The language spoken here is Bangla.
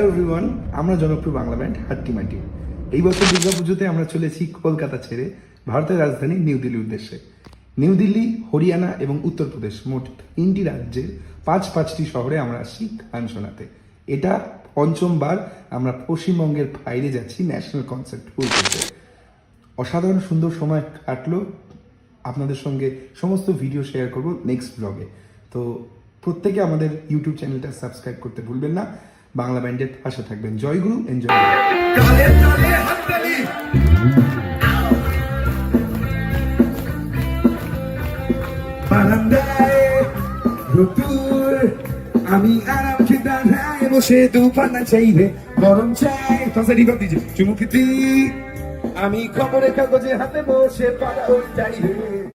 হ্যালো এভরিওয়ান, আমরা জনপ্রিয় বাংলা ব্যান্ড হাট্টিমাটি। এই বছর দুর্গাপুজোতে আমরা চলেছি কলকাতা ছেড়ে ভারতের রাজধানী নিউ দিল্লির উদ্দেশ্যে। নিউ দিল্লি, হরিয়ানা এবং উত্তরপ্রদেশ মোট 3টি রাজ্যের 5টি শহরে আমরা আসছি গান শোনাতে। এটা পঞ্চমবার আমরা পশ্চিমবঙ্গের বাইরে যাচ্ছি ন্যাশনাল কনসার্ট করতে। অসাধারণ সুন্দর সময় কাটলো। আপনাদের সঙ্গে সমস্ত ভিডিও শেয়ার করব নেক্সট ব্লগে। তো প্রত্যেকে আমাদের ইউটিউব চ্যানেলটা সাবস্ক্রাইব করতে ভুলবেন না। বাংলা ব্যান্ডের পাশে থাকবেন। জয় গুরু, এনজয়। আমি আরাম খেদায় বসে দুপানা চাইবে গরম চাই চুমুকিতি। আমি খবরের কাগজে হাতে বসে পাড়া চাইবে।